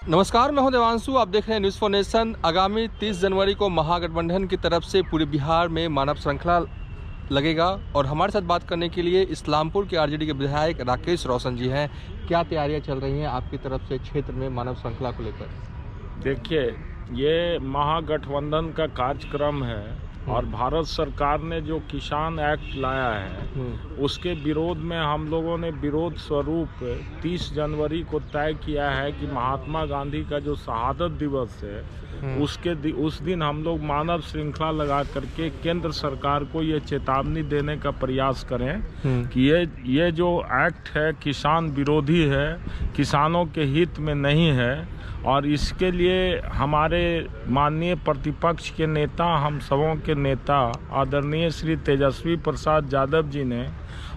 नमस्कार, मैं हूं देवांशु। आप देख रहे हैं न्यूज़ फॉर नेशन। आगामी 30 जनवरी को महागठबंधन की तरफ से पूरे बिहार में मानव श्रृंखला लगेगा और हमारे साथ बात करने के लिए इस्लामपुर के आरजेडी के विधायक राकेश रोशन जी हैं। क्या तैयारियां चल रही हैं आपकी तरफ से क्षेत्र में मानव श्रृंखला को लेकर? देखिए, ये महागठबंधन का कार्यक्रम है और भारत सरकार ने जो किसान एक्ट लाया है उसके विरोध में हम लोगों ने विरोध स्वरूप 30 जनवरी को तय किया है कि महात्मा गांधी का जो शहादत दिवस है उस दिन हम लोग मानव श्रृंखला लगा करके केंद्र सरकार को ये चेतावनी देने का प्रयास करें कि ये जो एक्ट है किसान विरोधी है, किसानों के हित में नहीं है। और इसके लिए हमारे माननीय प्रतिपक्ष के नेता, हम सबों के नेता आदरणीय श्री तेजस्वी प्रसाद यादव जी ने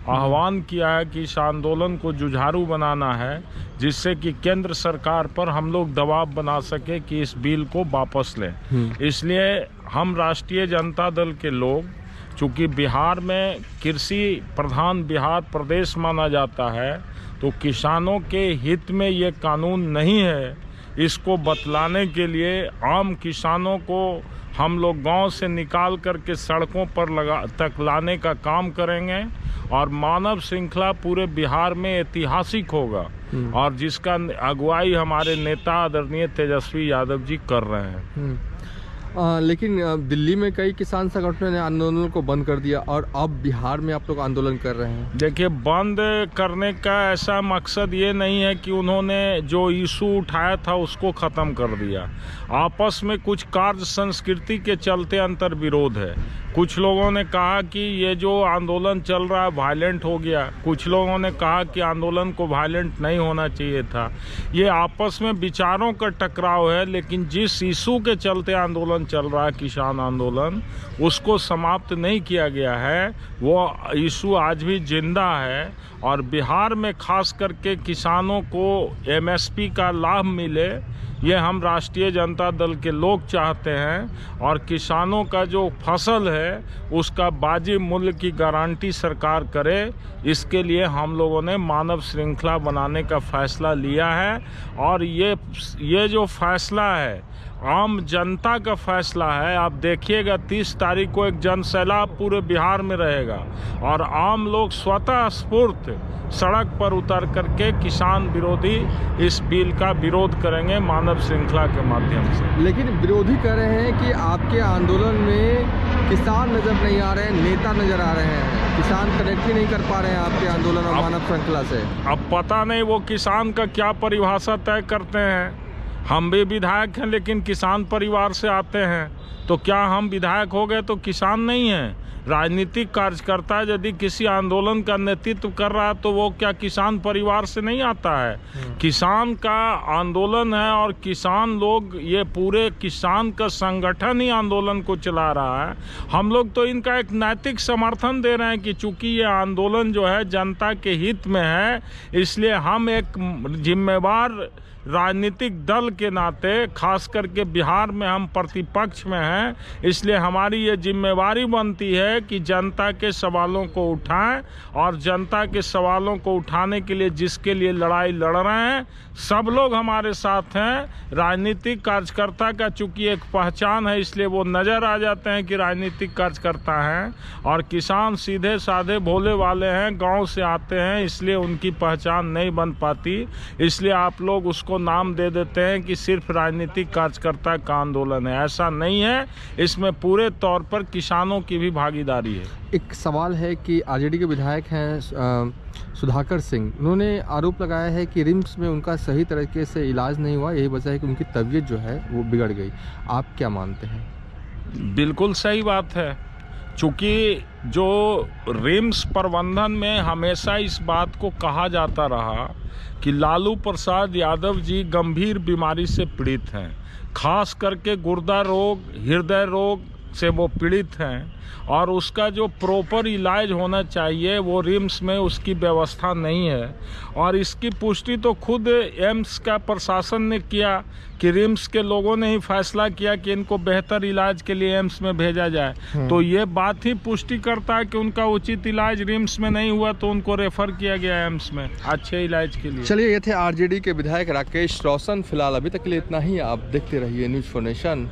आह्वान किया है कि इस आंदोलन को जुझारू बनाना है, जिससे कि केंद्र सरकार पर हम लोग दबाव बना सके कि इस बिल को वापस लें। इसलिए हम राष्ट्रीय जनता दल के लोग, चूँकि बिहार में कृषि प्रधान बिहार प्रदेश माना जाता है, तो किसानों के हित में ये कानून नहीं है, इसको बतलाने के लिए आम किसानों को हम लोग गांव से निकाल करके सड़कों पर तक लाने का काम करेंगे और मानव श्रृंखला पूरे बिहार में ऐतिहासिक होगा और जिसका अगुवाई हमारे नेता आदरणीय तेजस्वी यादव जी कर रहे हैं। लेकिन दिल्ली में कई किसान संगठनों ने आंदोलन को बंद कर दिया और अब बिहार में आप लोग आंदोलन कर रहे हैं। देखिए, बंद करने का ऐसा मकसद ये नहीं है कि उन्होंने जो इशू उठाया था उसको ख़त्म कर दिया। आपस में कुछ कार्य संस्कृति के चलते अंतर विरोध है। कुछ लोगों ने कहा कि ये जो आंदोलन चल रहा है वायलेंट हो गया, कुछ लोगों ने कहा कि आंदोलन को वायलेंट नहीं होना चाहिए था। ये आपस में विचारों का टकराव है, लेकिन जिस इशू के चलते आंदोलन चल रहा है, किसान आंदोलन, उसको समाप्त नहीं किया गया है। वो इशू आज भी जिंदा है और बिहार में खास करके किसानों को एमएसपी का लाभ मिले, ये हम राष्ट्रीय जनता दल के लोग चाहते हैं। और किसानों का जो फसल है उसका वाजिब मूल्य की गारंटी सरकार करे, इसके लिए हम लोगों ने मानव श्रृंखला बनाने का फैसला लिया है। और ये जो फैसला है आम जनता का फैसला है। आप देखिएगा 30 तारीख को एक जनसैलाब पूरे बिहार में रहेगा और आम लोग स्वतः स्फूर्त सड़क पर उतर करके किसान विरोधी इस बिल का विरोध करेंगे मानव श्रृंखला के माध्यम से। लेकिन विरोधी कह रहे हैं कि आपके आंदोलन में किसान नजर नहीं आ रहे हैं, नेता नजर आ रहे हैं, किसान कनेक्ट ही नहीं कर पा रहे हैं आपके आंदोलन और मानव श्रृंखला से। अब पता नहीं वो किसान का क्या परिभाषा तय करते हैं। हम भी विधायक हैं लेकिन किसान परिवार से आते हैं, तो क्या हम विधायक हो गए तो किसान नहीं हैं? राजनीतिक कार्यकर्ता यदि किसी आंदोलन का नेतृत्व कर रहा है तो वो क्या किसान परिवार से नहीं आता है? किसान का आंदोलन है और किसान लोग, ये पूरे किसान का संगठन ही आंदोलन को चला रहा है। हम लोग तो इनका एक नैतिक समर्थन दे रहे हैं कि चूंकि ये आंदोलन जो है जनता के हित में है, इसलिए हम एक जिम्मेवार राजनीतिक दल के नाते, खास करके बिहार में हम प्रतिपक्ष में हैं, इसलिए हमारी ये जिम्मेवारी बनती है कि जनता के सवालों को उठाएं और जनता के सवालों को उठाने के लिए जिसके लिए लड़ाई लड़ रहे हैं सब लोग हमारे साथ हैं। राजनीतिक कार्यकर्ता का चूंकि एक पहचान है, इसलिए वो नज़र आ जाते हैं कि राजनीतिक कार्यकर्ता हैं, और किसान सीधे साधे भोले वाले हैं, गांव से आते हैं, इसलिए उनकी पहचान नहीं बन पाती। इसलिए आप लोग उसको नाम दे देते हैं कि सिर्फ राजनीतिक कार्यकर्ता का आंदोलन है। ऐसा नहीं है, इसमें पूरे तौर पर किसानों की भी भागीदारी है। एक सवाल है कि आरजेडी के विधायक हैं सुधाकर सिंह, उन्होंने आरोप लगाया है कि रिम्स में उनका सही तरीके से इलाज नहीं हुआ, यही वजह है कि उनकी तबीयत जो है वो बिगड़ गई। आप क्या मानते हैं? बिल्कुल सही बात है। चूँकि जो रिम्स प्रबंधन में हमेशा इस बात को कहा जाता रहा कि लालू प्रसाद यादव जी गंभीर बीमारी से पीड़ित हैं, खास करके गुर्दा रोग, हृदय रोग से वो पीड़ित हैं और उसका जो प्रॉपर इलाज होना चाहिए वो रिम्स में उसकी व्यवस्था नहीं है। और इसकी पुष्टि तो खुद एम्स का प्रशासन ने किया कि रिम्स के लोगों ने ही फैसला किया कि इनको बेहतर इलाज के लिए एम्स में भेजा जाए। तो ये बात ही पुष्टि करता है कि उनका उचित इलाज रिम्स में नहीं हुआ तो उनको रेफर किया गया एम्स में अच्छे इलाज के लिए। चलिए, ये थे आरजेडी के विधायक राकेश रोशन। फिलहाल अभी तक के लिए इतना ही। आप देखते रहिए न्यूज़ फॉर नेशन।